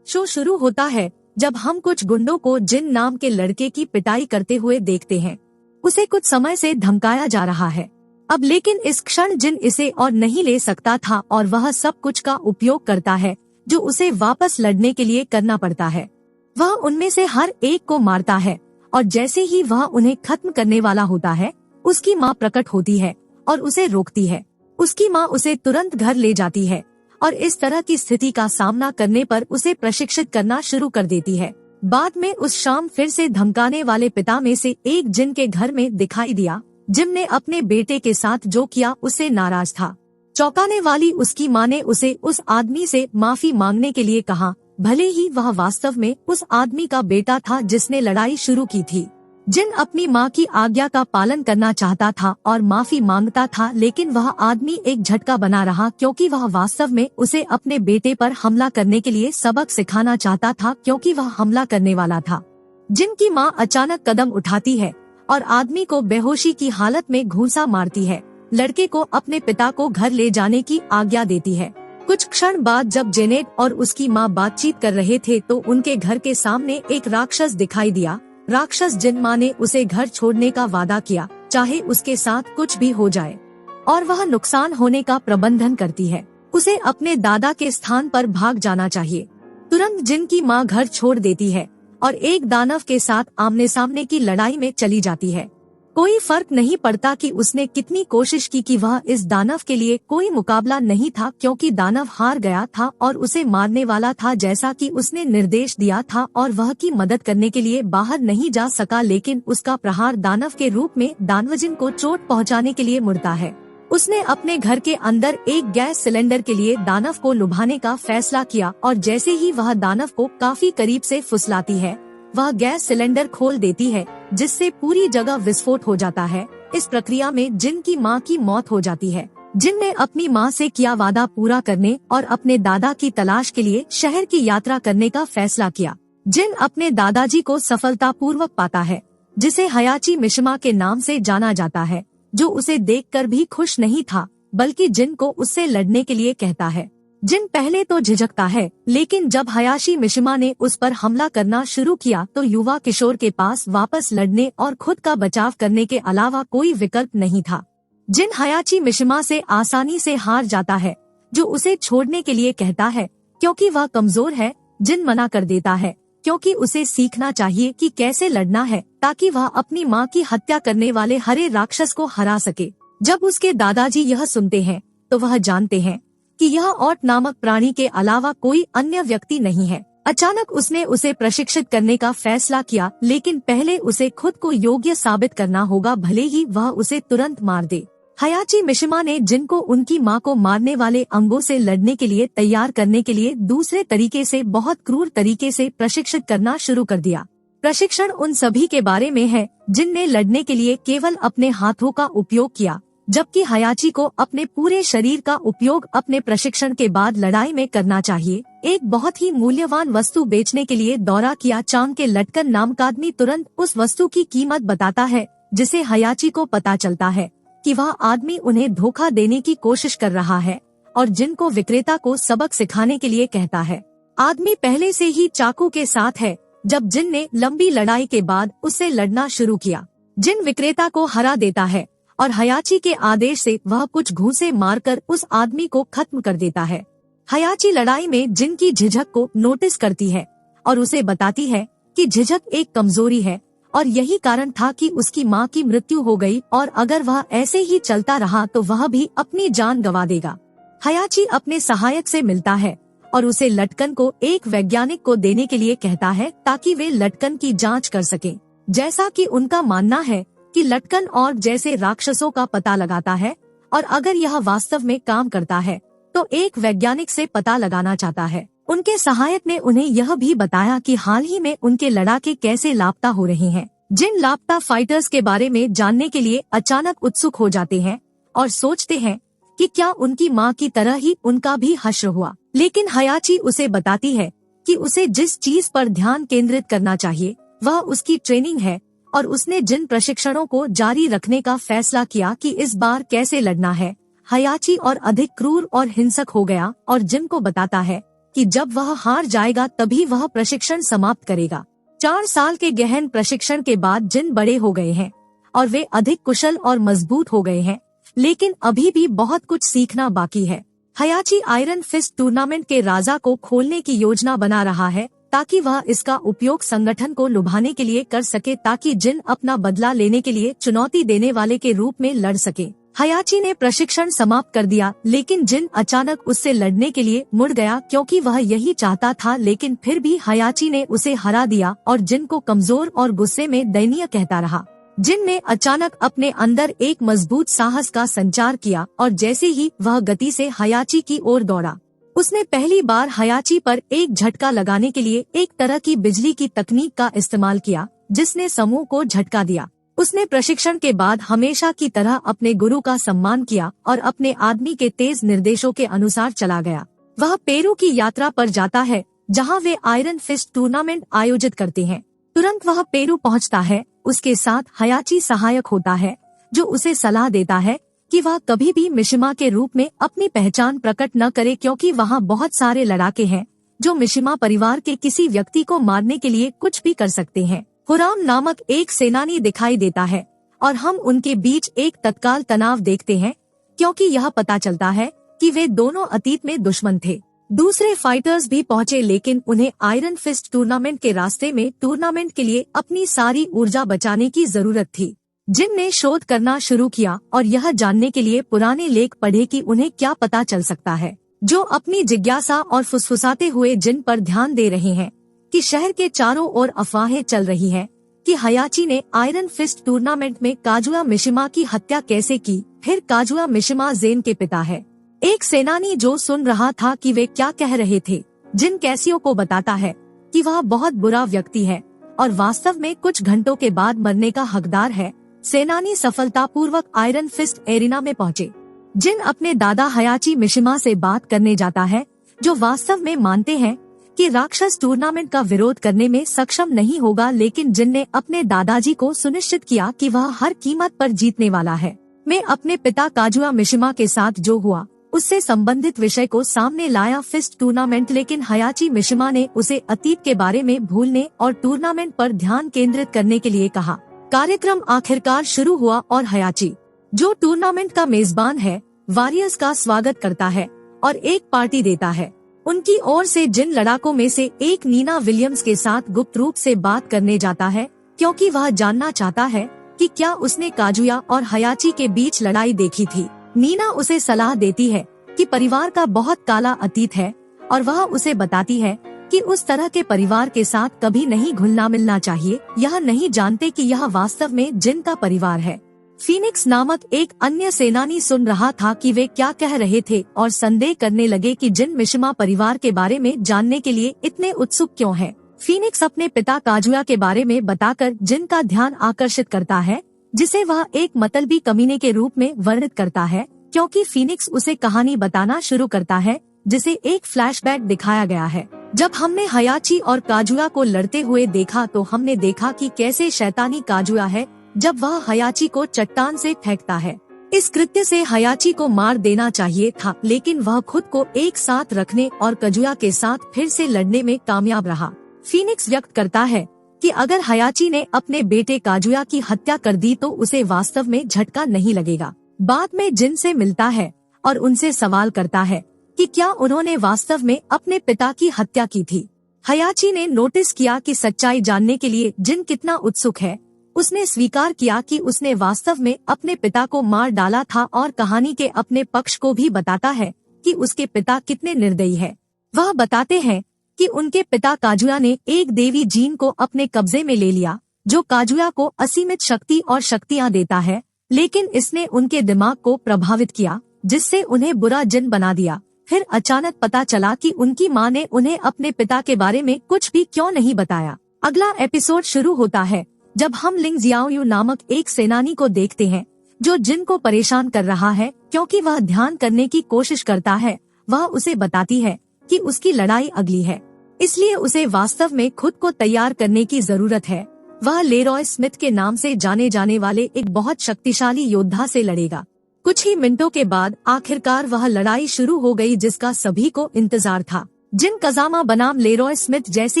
Show शुरू होता है जब हम कुछ गुंडों को जिन नाम के लड़के की पिटाई करते हुए देखते हैं। उसे कुछ समय से धमकाया जा रहा है। अब लेकिन इस क्षण जिन इसे और नहीं ले सकता था और वह सब कुछ का उपयोग करता है जो उसे वापस लड़ने के लिए करना पड़ता है। वह उनमें से हर एक को मारता है और जैसे ही वह उन्हें खत्म करने वाला होता है, उसकी माँ प्रकट होती है और उसे रोकती है। उसकी माँ उसे तुरंत घर ले जाती है और इस तरह की स्थिति का सामना करने पर उसे प्रशिक्षित करना शुरू कर देती है। बाद में उस शाम फिर से धमकाने वाले पिता में से एक जिन के घर में दिखाई दिया। जिम ने अपने बेटे के साथ जो किया उससे नाराज था। चौंकाने वाली उसकी माँ ने उसे उस आदमी से माफी मांगने के लिए कहा, भले ही वह वास्तव में उस आदमी का बेटा था जिसने लड़ाई शुरू की थी। जिन अपनी माँ की आज्ञा का पालन करना चाहता था और माफी मांगता था, लेकिन वह आदमी एक झटका बना रहा क्योंकि वह वास्तव में उसे अपने बेटे पर हमला करने के लिए सबक सिखाना चाहता था, क्योंकि वह हमला करने वाला था। जिन की माँ अचानक कदम उठाती है और आदमी को बेहोशी की हालत में घूंसा मारती है। लड़के को अपने पिता को घर ले जाने की आज्ञा देती है। कुछ क्षण बाद जब जेनेट और उसकी माँ बातचीत कर रहे थे तो उनके घर के सामने एक राक्षस दिखाई दिया। राक्षस जिन माँ ने उसे घर छोड़ने का वादा किया, चाहे उसके साथ कुछ भी हो जाए, और वह नुकसान होने का प्रबंधन करती है। उसे अपने दादा के स्थान पर भाग जाना चाहिए। तुरंत जिन की माँ घर छोड़ देती है और एक दानव के साथ आमने सामने की लड़ाई में चली जाती है। कोई फर्क नहीं पड़ता कि उसने कितनी कोशिश की कि वह इस दानव के लिए कोई मुकाबला नहीं था, क्योंकि दानव हार गया था और उसे मारने वाला था जैसा कि उसने निर्देश दिया था, और वह की मदद करने के लिए बाहर नहीं जा सका। लेकिन उसका प्रहार दानव के रूप में दानवजिन को चोट पहुंचाने के लिए मुड़ता है। उसने अपने घर के अंदर एक गैस सिलेंडर के लिए दानव को लुभाने का फैसला किया और जैसे ही वह दानव को काफी करीब से फुसलाती है, वह गैस सिलेंडर खोल देती है जिससे पूरी जगह विस्फोट हो जाता है। इस प्रक्रिया में जिन की माँ की मौत हो जाती है। जिन ने अपनी माँ से किया वादा पूरा करने और अपने दादा की तलाश के लिए शहर की यात्रा करने का फैसला किया। जिन अपने दादाजी को सफलतापूर्वक पाता है, जिसे हयाची मिशिमा के नाम से जाना जाता है, जो उसे देखकर भी खुश नहीं था बल्कि जिन को उससे लड़ने के लिए कहता है। जिन पहले तो झिझकता है, लेकिन जब हयाशी मिशिमा ने उस पर हमला करना शुरू किया तो युवा किशोर के पास वापस लड़ने और खुद का बचाव करने के अलावा कोई विकल्प नहीं था। जिन हयाची मिशिमा से आसानी से हार जाता है, जो उसे छोड़ने के लिए कहता है क्योंकि वह कमजोर है। जिन मना कर देता है क्योंकि उसे सीखना चाहिए कि कैसे लड़ना है ताकि वह अपनी माँ की हत्या करने वाले हरे राक्षस को हरा सके। जब उसके दादाजी यह सुनते हैं तो वह जानते हैं कि यह ऑट नामक प्राणी के अलावा कोई अन्य व्यक्ति नहीं है। अचानक उसने उसे प्रशिक्षित करने का फैसला किया, लेकिन पहले उसे खुद को योग्य साबित करना होगा, भले ही वह उसे तुरंत मार दे। हयाची मिशिमा ने जिन को उनकी मां को मारने वाले अंगों से लड़ने के लिए तैयार करने के लिए दूसरे तरीके से, बहुत क्रूर तरीके से प्रशिक्षित करना शुरू कर दिया। प्रशिक्षण उन सभी के बारे में है जिनने लड़ने के लिए केवल अपने हाथों का उपयोग किया, जबकि हयाची को अपने पूरे शरीर का उपयोग अपने प्रशिक्षण के बाद लड़ाई में करना चाहिए। एक बहुत ही मूल्यवान वस्तु बेचने के लिए दौरा किया चांग के लटकन नामक आदमी तुरंत उस वस्तु की कीमत बताता है, जिसे हयाची को पता चलता है कि वह आदमी उन्हें धोखा देने की कोशिश कर रहा है और जिन को विक्रेता को सबक सिखाने के लिए कहता है। आदमी पहले से ही चाकू के साथ है। जब जिन ने लंबी लड़ाई के बाद उससे लड़ना शुरू किया, जिन विक्रेता को हरा देता है और हयाची के आदेश से वह कुछ घूंसे मारकर उस आदमी को खत्म कर देता है। हयाची लड़ाई में जिन की झिझक को नोटिस करती है और उसे बताती है कि झिझक एक कमजोरी है और यही कारण था कि उसकी माँ की मृत्यु हो गई और अगर वह ऐसे ही चलता रहा तो वह भी अपनी जान गंवा देगा। हयाची अपने सहायक से मिलता है और उसे लटकन को एक वैज्ञानिक को देने के लिए कहता है ताकि वे लटकन की जांच कर सकें। जैसा कि उनका मानना है कि लटकन और जैसे राक्षसों का पता लगाता है और अगर यह वास्तव में काम करता है तो एक वैज्ञानिक से पता लगाना चाहता है। उनके सहायक ने उन्हें यह भी बताया कि हाल ही में उनके लड़ाके कैसे लापता हो रहे हैं। जिन लापता फाइटर्स के बारे में जानने के लिए अचानक उत्सुक हो जाते हैं और सोचते हैं कि क्या उनकी माँ की तरह ही उनका भी हश्र हुआ, लेकिन हयाची उसे बताती है कि उसे जिस चीज पर ध्यान केंद्रित करना चाहिए वह उसकी ट्रेनिंग है और उसने जिन प्रशिक्षणों को जारी रखने का फैसला किया कि इस बार कैसे लड़ना है। हयाची और अधिक क्रूर और हिंसक हो गया और जिन को बताता है कि जब वह हार जाएगा तभी वह प्रशिक्षण समाप्त करेगा। 4 साल के गहन प्रशिक्षण के बाद जिन बड़े हो गए हैं और वे अधिक कुशल और मजबूत हो गए हैं, लेकिन अभी भी बहुत कुछ सीखना बाकी है। हयाची आयरन फिस्ट टूर्नामेंट के राजा को खोलने की योजना बना रहा है ताकि वह इसका उपयोग संगठन को लुभाने के लिए कर सके, ताकि जिन अपना बदला लेने के लिए चुनौती देने वाले के रूप में लड़ सके। हयाची ने प्रशिक्षण समाप्त कर दिया, लेकिन जिन अचानक उससे लड़ने के लिए मुड़ गया क्योंकि वह यही चाहता था, लेकिन फिर भी हयाची ने उसे हरा दिया और जिन को कमजोर और गुस्से में दयनीय कहता रहा। जिन ने अचानक अपने अंदर एक मजबूत साहस का संचार किया और जैसे ही वह गति से हयाची की ओर दौड़ा, उसने पहली बार हयाची पर एक झटका लगाने के लिए एक तरह की बिजली की तकनीक का इस्तेमाल किया, जिसने समूह को झटका दिया। उसने प्रशिक्षण के बाद हमेशा की तरह अपने गुरु का सम्मान किया और अपने आदमी के तेज निर्देशों के अनुसार चला गया। वह पेरू की यात्रा पर जाता है जहां वे आयरन फिस्ट टूर्नामेंट आयोजित करते हैं। तुरंत वह पेरू पहुंचता है। उसके साथ हयाची सहायक होता है जो उसे सलाह देता है कि वह कभी भी मिशिमा के रूप में अपनी पहचान प्रकट न करे, क्योंकि वहाँ बहुत सारे लड़ाके हैं जो मिशिमा परिवार के किसी व्यक्ति को मारने के लिए कुछ भी कर सकते हैं। हुराम नामक एक सेनानी दिखाई देता है और हम उनके बीच एक तत्काल तनाव देखते हैं, क्योंकि यह पता चलता है कि वे दोनों अतीत में दुश्मन थे। दूसरे फाइटर्स भी पहुंचे, लेकिन उन्हें आयरन फिस्ट टूर्नामेंट के रास्ते में टूर्नामेंट के लिए अपनी सारी ऊर्जा बचाने की जरूरत थी। जिन ने शोध करना शुरू किया और यह जानने के लिए पुराने लेख पढ़े कि उन्हें क्या पता चल सकता है। जो अपनी जिज्ञासा और फुसफुसाते हुए जिन पर ध्यान दे रहे हैं कि शहर के चारों ओर अफवाहें चल रही हैं कि हयाची ने आयरन फिस्ट टूर्नामेंट में काजुया मिशिमा की हत्या कैसे की। फिर काजुया मिशिमा जेन के पिता है। एक सेनानी जो सुन रहा था कि वे क्या कह रहे थे, जिन कैसियो को बताता है कि वह बहुत बुरा व्यक्ति है और वास्तव में कुछ घंटों के बाद मरने का हकदार है। सेनानी सफलतापूर्वक आयरन फिस्ट एरिना में पहुंचे। जिन अपने दादा हयाची मिशिमा से बात करने जाता है, जो वास्तव में मानते हैं कि राक्षस टूर्नामेंट का विरोध करने में सक्षम नहीं होगा, लेकिन जिन ने अपने दादाजी को सुनिश्चित किया कि वह हर कीमत पर जीतने वाला है। मैं अपने पिता काजुया मिशिमा के साथ जो हुआ उससे संबंधित विषय को सामने लाया फिस्ट टूर्नामेंट, लेकिन हयाची मिशिमा ने उसे अतीत के बारे में भूलने और टूर्नामेंट पर ध्यान केंद्रित करने के लिए कहा। कार्यक्रम आखिरकार शुरू हुआ और हयाची, जो टूर्नामेंट का मेजबान है, वॉरियर्स का स्वागत करता है और एक पार्टी देता है। उनकी ओर से जिन लड़ाकों में से एक नीना विलियम्स के साथ गुप्त रूप से बात करने जाता है, क्योंकि वह जानना चाहता है कि क्या उसने काजुया और हयाची के बीच लड़ाई देखी थी। नीना उसे सलाह देती है कि परिवार का बहुत काला अतीत है और वह उसे बताती है कि उस तरह के परिवार के साथ कभी नहीं घुलना मिलना चाहिए। यह नहीं जानते कि यह वास्तव में जिन का परिवार है। फीनिक्स नामक एक अन्य सेनानी सुन रहा था कि वे क्या कह रहे थे और संदेह करने लगे कि जिन मिशिमा परिवार के बारे में जानने के लिए इतने उत्सुक क्यों हैं। फीनिक्स अपने पिता काजुया के बारे में बताकर जिन का ध्यान आकर्षित करता है, जिसे वह एक मतलबी कमीने के रूप में वर्णित करता है, क्योंकि फीनिक्स उसे कहानी बताना शुरू करता है जिसे एक फ्लैशबैक दिखाया गया है। जब हमने हयाची और काजुया को लड़ते हुए देखा तो हमने देखा कि कैसे शैतानी काजुया है जब वह हयाची को चट्टान से फेंकता है। इस कृत्य से हयाची को मार देना चाहिए था, लेकिन वह खुद को एक साथ रखने और काजुया के साथ फिर से लड़ने में कामयाब रहा। फीनिक्स व्यक्त करता है कि अगर हयाची ने अपने बेटे काजुया की हत्या कर दी तो उसे वास्तव में झटका नहीं लगेगा। बाद में जिन से मिलता है और उनसे सवाल करता है कि क्या उन्होंने वास्तव में अपने पिता की हत्या की थी। हयाची ने नोटिस किया कि सच्चाई जानने के लिए जिन कितना उत्सुक है। उसने स्वीकार किया कि उसने वास्तव में अपने पिता को मार डाला था और कहानी के अपने पक्ष को भी बताता है कि उसके पिता कितने निर्दयी है। वह बताते हैं कि उनके पिता काजुया ने एक देवी जीन को अपने कब्जे में ले लिया, जो काजुया को असीमित शक्ति और शक्तियाँ देता है, लेकिन इसने उनके दिमाग को प्रभावित किया, जिससे उन्हें बुरा जिन बना दिया। फिर अचानक पता चला कि उनकी माँ ने उन्हें अपने पिता के बारे में कुछ भी क्यों नहीं बताया। अगला एपिसोड शुरू होता है जब हम लिंग जियाओयू नामक एक सेनानी को देखते हैं जो जिन को परेशान कर रहा है, क्योंकि वह ध्यान करने की कोशिश करता है। वह उसे बताती है कि उसकी लड़ाई अगली है, इसलिए उसे वास्तव में खुद को तैयार करने की जरूरत है। वह लेरॉय स्मिथ के नाम से जाने जाने वाले एक बहुत शक्तिशाली योद्धा से लड़ेगा। कुछ ही मिनटों के बाद आखिरकार वह लड़ाई शुरू हो गई जिसका सभी को इंतजार था। जिन कजामा बनाम लेरॉय स्मिथ जैसे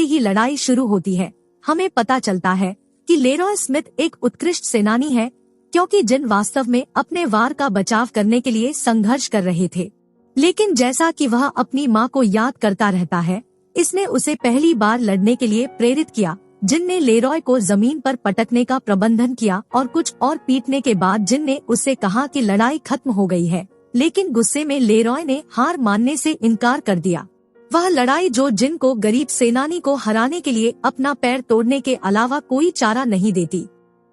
ही लड़ाई शुरू होती है, हमें पता चलता है कि लेरॉय स्मिथ एक उत्कृष्ट सेनानी है, क्योंकि जिन वास्तव में अपने वार का बचाव करने के लिए संघर्ष कर रहे थे। लेकिन जैसा कि वह अपनी माँ को याद करता रहता है, इसने उसे पहली बार लड़ने के लिए प्रेरित किया। जिन ने लेरॉय को जमीन पर पटकने का प्रबंधन किया और कुछ और पीटने के बाद जिन ने उससे कहा कि लड़ाई खत्म हो गई है, लेकिन गुस्से में लेरॉय ने हार मानने से इनकार कर दिया। वह लड़ाई जो जिन को गरीब सेनानी को हराने के लिए अपना पैर तोड़ने के अलावा कोई चारा नहीं देती।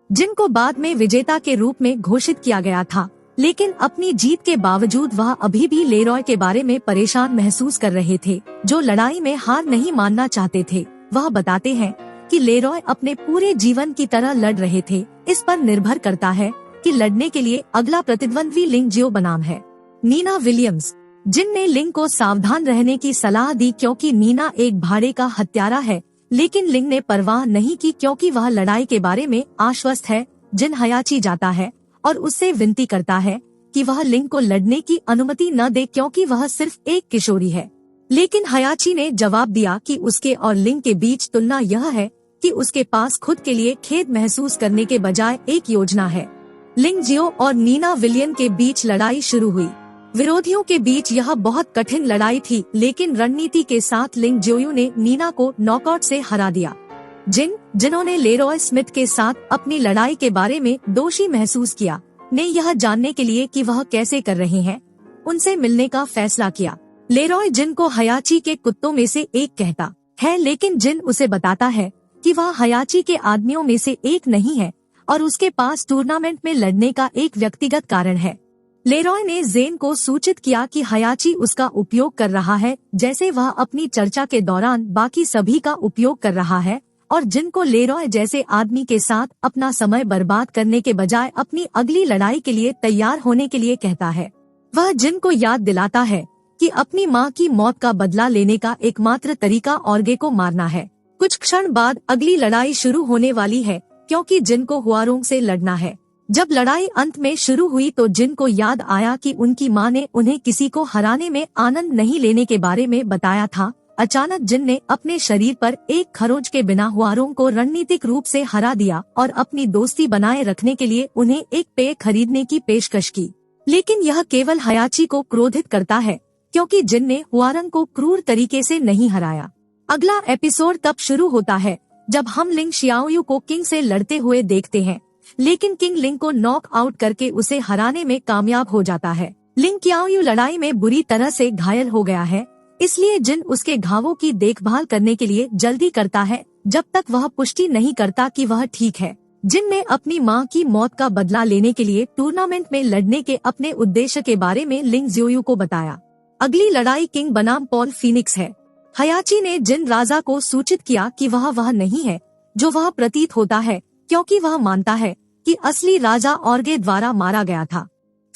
जिन को बाद में विजेता के रूप में घोषित किया गया था, लेकिन अपनी जीत के बावजूद वह अभी भी लेरॉय के बारे में परेशान महसूस कर रहे थे, जो लड़ाई में हार नहीं मानना चाहते थे। वह बताते हैं कि लेरॉय अपने पूरे जीवन की तरह लड़ रहे थे। इस पर निर्भर करता है कि लड़ने के लिए अगला प्रतिद्वंद्वी लिंग जियो बनाम है। नीना विलियम्स। जिन ने लिंग को सावधान रहने की सलाह दी क्योंकि नीना एक भाड़े का हत्यारा है, लेकिन लिंग ने परवाह नहीं की क्योंकि वह लड़ाई के बारे में आश्वस्त है। जिन हयाची जाता है और उससे विनती करता है कि वह लिंग को लड़ने की अनुमति न दे क्योंकि वह सिर्फ एक किशोरी है। लेकिन हयाची ने जवाब दिया कि उसके और लिंग के बीच तुलना यह है कि उसके पास खुद के लिए खेद महसूस करने के बजाय एक योजना है। लिंग जियो और नीना विलियन के बीच लड़ाई शुरू हुई। विरोधियों के बीच यह बहुत कठिन लड़ाई थी, लेकिन रणनीति के साथ लिंग जियो ने नीना को नॉकआउट से हरा दिया। जिन्होंने लेरॉय स्मिथ के साथ अपनी लड़ाई के बारे में दोषी महसूस किया, ने यह जानने के लिए कि वह कैसे कर रहे हैं, उनसे मिलने का फैसला किया। लेरॉय जिन को हयाची के कुत्तों में से एक कहता है, लेकिन जिन उसे बताता है कि वह हयाची के आदमियों में से एक नहीं है और उसके पास टूर्नामेंट में लड़ने का एक व्यक्तिगत कारण है। लेरॉय ने जेन को सूचित किया कि हयाची उसका उपयोग कर रहा है, जैसे वह अपनी चर्चा के दौरान बाकी सभी का उपयोग कर रहा है, और जिनको लेरॉय जैसे आदमी के साथ अपना समय बर्बाद करने के बजाय अपनी अगली लड़ाई के लिए तैयार होने के लिए कहता है। वह जिन को याद दिलाता है कि अपनी माँ की मौत का बदला लेने का एकमात्र तरीका ऑर्गे को मारना है। कुछ क्षण बाद अगली लड़ाई शुरू होने वाली है, क्योंकि जिन को हुआरोंग से लड़ना है। जब लड़ाई अंत में शुरू हुई तो जिन को याद आया कि उनकी माँ ने उन्हें किसी को हराने में आनंद नहीं लेने के बारे में बताया था। अचानक जिन ने अपने शरीर पर एक खरोंच के बिना हुआरोंग को रणनीतिक रूप से हरा दिया और अपनी दोस्ती बनाए रखने के लिए उन्हें एक पेय खरीदने की पेशकश की। लेकिन यह केवल हयाची को क्रोधित करता है, क्योंकि जिन ने हुआरोंग को क्रूर तरीके से नहीं हराया। अगला एपिसोड तब शुरू होता है जब हम लिंग शियाओयू को किंग से लड़ते हुए देखते हैं, लेकिन किंग लिंग को नॉक आउट करके उसे हराने में कामयाब हो जाता है। लिंग शियाओयू लड़ाई में बुरी तरह से घायल हो गया है, इसलिए जिन उसके घावों की देखभाल करने के लिए जल्दी करता है जब तक वह पुष्टि नहीं करता कि वह ठीक है। जिन ने अपनी मां की मौत का बदला लेने के लिए टूर्नामेंट में लड़ने के अपने उद्देश्य के बारे में लिंग जियोयू को बताया। अगली लड़ाई किंग बनाम पॉल फीनिक्स है। हयाची ने जिन राजा को सूचित किया कि वह नहीं है जो वह प्रतीत होता है, क्योंकि वह मानता है कि असली राजा ऑर्गे द्वारा मारा गया था।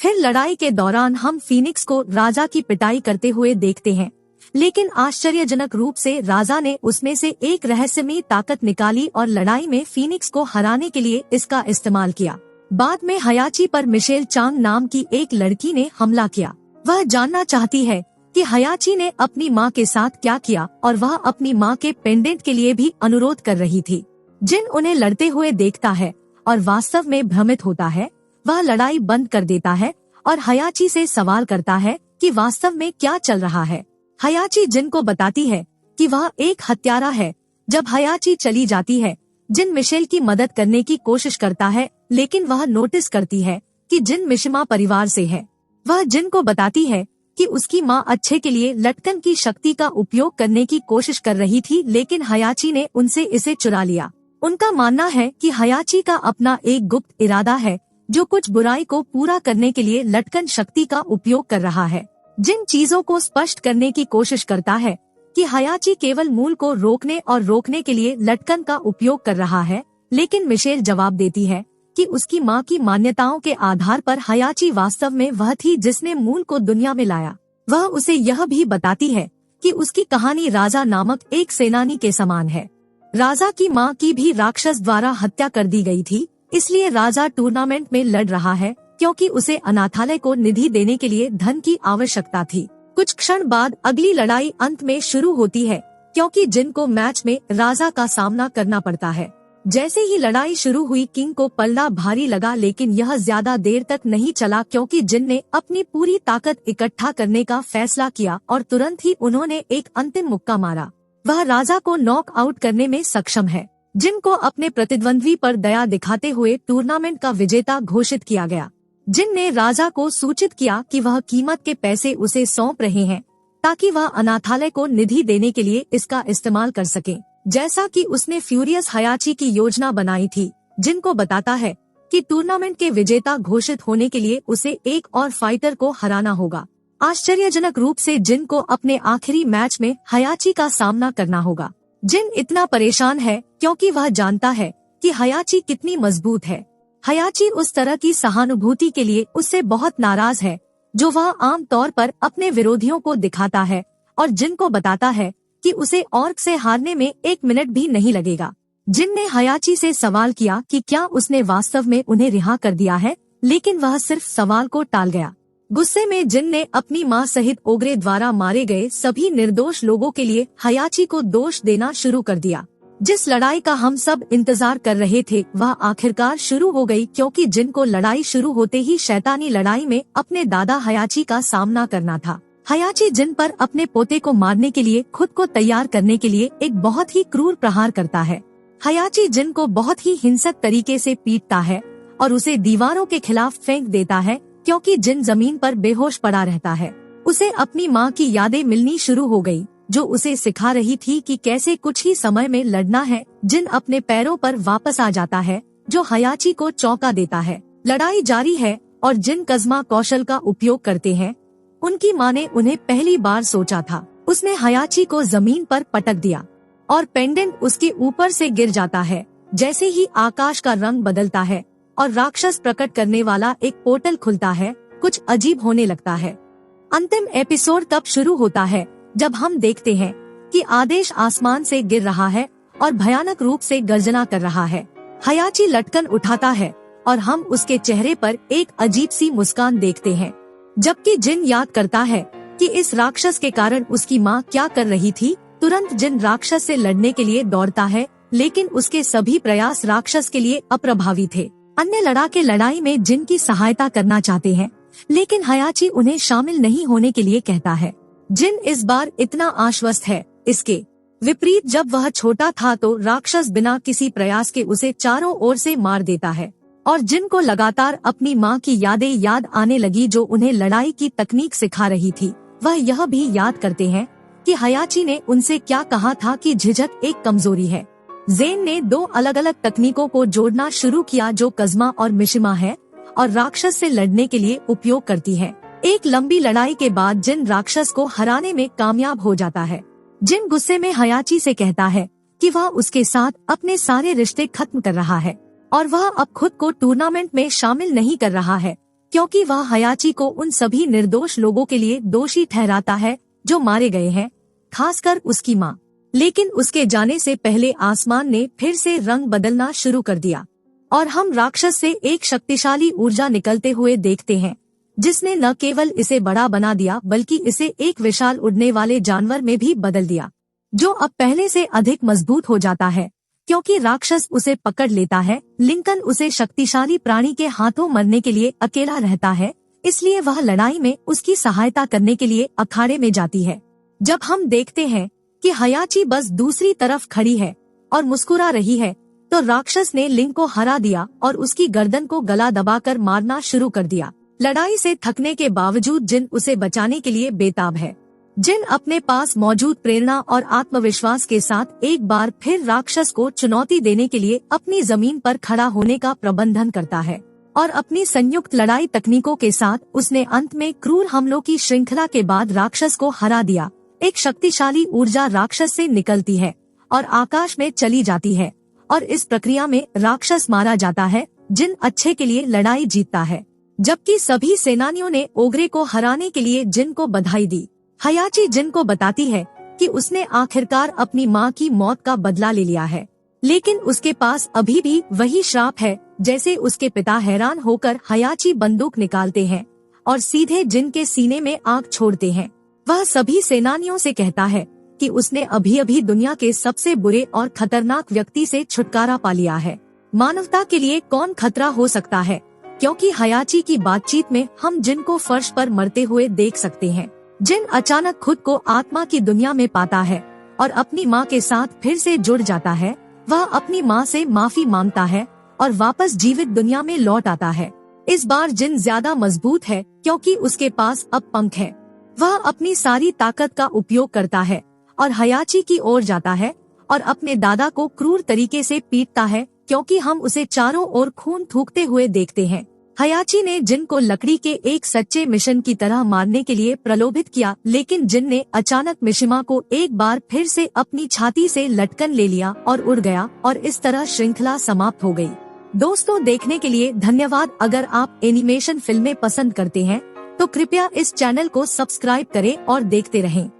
फिर लड़ाई के दौरान हम फीनिक्स को राजा की पिटाई करते हुए देखते हैं, लेकिन आश्चर्यजनक रूप से राजा ने उसमें से एक रहस्यमयी ताकत निकाली और लड़ाई में फीनिक्स को हराने के लिए इसका इस्तेमाल किया। बाद में हयाची पर मिशेल चांग नाम की एक लड़की ने हमला किया। वह जानना चाहती है कि हयाची ने अपनी माँ के साथ क्या किया और वह अपनी माँ के पेंडेंट के लिए भी अनुरोध कर रही थी। जिन उन्हें लड़ते हुए देखता है और वास्तव में भ्रमित होता है। वह लड़ाई बंद कर देता है और हयाची से सवाल करता है कि वास्तव में क्या चल रहा है। हयाची जिन को बताती है कि वह एक हत्यारा है। जब हयाची चली जाती है, जिन मिशेल की मदद करने की कोशिश करता है, लेकिन वह नोटिस करती है कि जिन मिशिमा परिवार से है। वह जिन को बताती है कि उसकी माँ अच्छे के लिए लटकन की शक्ति का उपयोग करने की कोशिश कर रही थी, लेकिन हयाची ने उनसे इसे चुरा लिया। उनका मानना है कि हयाची का अपना एक गुप्त इरादा है जो कुछ बुराई को पूरा करने के लिए लटकन शक्ति का उपयोग कर रहा है। जिन चीजों को स्पष्ट करने की कोशिश करता है कि हयाची केवल मूल को रोकने और रोकने के लिए लटकन का उपयोग कर रहा है, लेकिन मिशेल जवाब देती है कि उसकी माँ की मान्यताओं के आधार पर हयाची वास्तव में वह थी जिसने मूल को दुनिया में लाया। वह उसे यह भी बताती है कि उसकी कहानी राजा नामक एक सेनानी के समान है। राजा की माँ की भी राक्षस द्वारा हत्या कर दी गई थी, इसलिए राजा टूर्नामेंट में लड़ रहा है क्योंकि उसे अनाथालय को निधि देने के लिए धन की आवश्यकता थी। कुछ क्षण बाद अगली लड़ाई अंत में शुरू होती है, क्योंकि जिन को मैच में राजा का सामना करना पड़ता है। जैसे ही लड़ाई शुरू हुई किंग को पलड़ा भारी लगा, लेकिन यह ज्यादा देर तक नहीं चला, क्योंकि जिन ने अपनी पूरी ताकत इकट्ठा करने का फैसला किया और तुरंत ही उन्होंने एक अंतिम मुक्का मारा। वह राजा को नॉक आउट करने में सक्षम है। जिन को अपने प्रतिद्वंद्वी पर दया दिखाते हुए टूर्नामेंट का विजेता घोषित किया गया। जिन ने राजा को सूचित किया कि वह कीमत के पैसे उसे सौंप रहे हैं, ताकि वह अनाथालय को निधि देने के लिए इसका इस्तेमाल कर सके, जैसा कि उसने फ्यूरियस हयाची की योजना बनाई थी। जिन को बताता है कि टूर्नामेंट के विजेता घोषित होने के लिए उसे एक और फाइटर को हराना होगा। आश्चर्यजनक रूप से जिन को अपने आखिरी मैच में हयाची का सामना करना होगा। जिन इतना परेशान है क्योंकि वह जानता है कि हयाची कितनी मजबूत है। हयाची उस तरह की सहानुभूति के लिए उससे बहुत नाराज है जो वह आम तौर पर अपने विरोधियों को दिखाता है, और जिन को बताता है कि उसे ऑर्क से हारने में 1 मिनट भी नहीं लगेगा। जिन ने हयाची से सवाल किया कि क्या उसने वास्तव में उन्हें रिहा कर दिया है, लेकिन वह सिर्फ सवाल को टाल गया। गुस्से में जिन ने अपनी मां सहित ओगरे द्वारा मारे गए सभी निर्दोष लोगों के लिए हयाची को दोष देना शुरू कर दिया। जिस लड़ाई का हम सब इंतजार कर रहे थे वह आखिरकार शुरू हो गई, क्योंकि जिन को लड़ाई शुरू होते ही शैतानी लड़ाई में अपने दादा हयाची का सामना करना था। हयाची जिन पर अपने पोते को मारने के लिए खुद को तैयार करने के लिए एक बहुत ही क्रूर प्रहार करता है। हयाची जिन को बहुत ही हिंसक तरीके से पीटता है और उसे दीवारों के खिलाफ फेंक देता है, क्योंकि जिन जमीन पर बेहोश पड़ा रहता है। उसे अपनी माँ की यादें मिलनी शुरू हो गई, जो उसे सिखा रही थी कि कैसे कुछ ही समय में लड़ना है। जिन अपने पैरों पर वापस आ जाता है, जो हयाची को चौंका देता है। लड़ाई जारी है और जिन कज़्मा कौशल का उपयोग करते हैं। उनकी माँ ने उन्हें पहली बार सोचा था। उसने हयाची को जमीन पर पटक दिया और पेंडेंट उसके ऊपर से गिर जाता है। जैसे ही आकाश का रंग बदलता है और राक्षस प्रकट करने वाला एक पोर्टल खुलता है, कुछ अजीब होने लगता है। अंतिम एपिसोड तब शुरू होता है जब हम देखते हैं कि आदेश आसमान से गिर रहा है और भयानक रूप से गर्जना कर रहा है। हयाची लटकन उठाता है और हम उसके चेहरे पर एक अजीब सी मुस्कान देखते हैं, जबकि जिन याद करता है कि इस राक्षस के कारण उसकी माँ क्या कर रही थी। तुरंत जिन राक्षस से लड़ने के लिए दौड़ता है, लेकिन उसके सभी प्रयास राक्षस के लिए अप्रभावी थे। अन्य लड़ाके लड़ाई में जिन की सहायता करना चाहते हैं, लेकिन हयाची उन्हें शामिल नहीं होने के लिए कहता है। जिन इस बार इतना आश्वस्त है। इसके विपरीत जब वह छोटा था तो राक्षस बिना किसी प्रयास के उसे चारों ओर से मार देता है, और जिन को लगातार अपनी माँ की यादें याद आने लगी जो उन्हें लड़ाई की तकनीक सिखा रही थी। वह यह भी याद करते हैं कि हयाची ने उनसे क्या कहा था कि झिझक एक कमजोरी है। ज़ेन ने 2 अलग अलग तकनीकों को जोड़ना शुरू किया जो कज़्मा और मिशिमा है और राक्षस से लड़ने के लिए उपयोग करती है। एक लंबी लड़ाई के बाद जिन राक्षस को हराने में कामयाब हो जाता है। जिन गुस्से में हयाची से कहता है कि वह उसके साथ अपने सारे रिश्ते खत्म कर रहा है और वह अब खुद को टूर्नामेंट में शामिल नहीं कर रहा है, क्योंकि वह हयाची को उन सभी निर्दोष लोगों के लिए दोषी ठहराता है जो मारे गए हैं, खासकर उसकी माँ। लेकिन उसके जाने से पहले आसमान ने फिर से रंग बदलना शुरू कर दिया और हम राक्षस से एक शक्तिशाली ऊर्जा निकलते हुए देखते हैं, जिसने न केवल इसे बड़ा बना दिया बल्कि इसे एक विशाल उड़ने वाले जानवर में भी बदल दिया, जो अब पहले से अधिक मजबूत हो जाता है क्योंकि राक्षस उसे पकड़ लेता है। लिंकन उसे शक्तिशाली प्राणी के हाथों मरने के लिए अकेला रहता है, इसलिए वह लड़ाई में उसकी सहायता करने के लिए अखाड़े में जाती है। जब हम देखते हैं कि हयाची बस दूसरी तरफ खड़ी है और मुस्कुरा रही है, तो राक्षस ने लिंक को हरा दिया और उसकी गर्दन को गला दबाकर मारना शुरू कर दिया। लड़ाई से थकने के बावजूद जिन उसे बचाने के लिए बेताब है। जिन अपने पास मौजूद प्रेरणा और आत्मविश्वास के साथ एक बार फिर राक्षस को चुनौती देने के लिए अपनी जमीन पर खड़ा होने का प्रबंधन करता है और अपनी संयुक्त लड़ाई तकनीकों के साथ उसने अंत में क्रूर हमलों की श्रृंखला के बाद राक्षस को हरा दिया। एक शक्तिशाली ऊर्जा राक्षस से निकलती है और आकाश में चली जाती है और इस प्रक्रिया में राक्षस मारा जाता है। जिन अच्छे के लिए लड़ाई जीतता है, जबकि सभी सेनानियों ने ओगरे को हराने के लिए जिन को बधाई दी। हयाची जिन को बताती है कि उसने आखिरकार अपनी माँ की मौत का बदला ले लिया है, लेकिन उसके पास अभी भी वही श्राप है जैसे उसके पिता। हैरान होकर हयाची बंदूक निकालते हैं और सीधे जिन के सीने में आग छोड़ते हैं। वह सभी सेनानियों से कहता है कि उसने अभी अभी दुनिया के सबसे बुरे और खतरनाक व्यक्ति से छुटकारा पा लिया है। मानवता के लिए कौन खतरा हो सकता है, क्योंकि हयाची की बातचीत में हम जिन को फर्श पर मरते हुए देख सकते हैं। जिन अचानक खुद को आत्मा की दुनिया में पाता है और अपनी माँ के साथ फिर से जुड़ जाता है। वह अपनी माँ से माफी मांगता है और वापस जीवित दुनिया में लौट आता है। इस बार जिन ज्यादा मजबूत है क्योंकि उसके पास अब पंख है। वह अपनी सारी ताकत का उपयोग करता है और हयाची की ओर जाता है और अपने दादा को क्रूर तरीके से पीटता है, क्योंकि हम उसे चारों ओर खून थूकते हुए देखते हैं। हयाची ने जिन को लकड़ी के एक सच्चे मिशन की तरह मारने के लिए प्रलोभित किया, लेकिन जिन ने अचानक मिशिमा को एक बार फिर से अपनी छाती से लटकन ले लिया और उड़ गया, और इस तरह श्रृंखला समाप्त हो गई। दोस्तों, देखने के लिए धन्यवाद। अगर आप एनिमेशन फिल्में पसंद करते हैं तो कृपया इस चैनल को सब्सक्राइब करें और देखते रहें।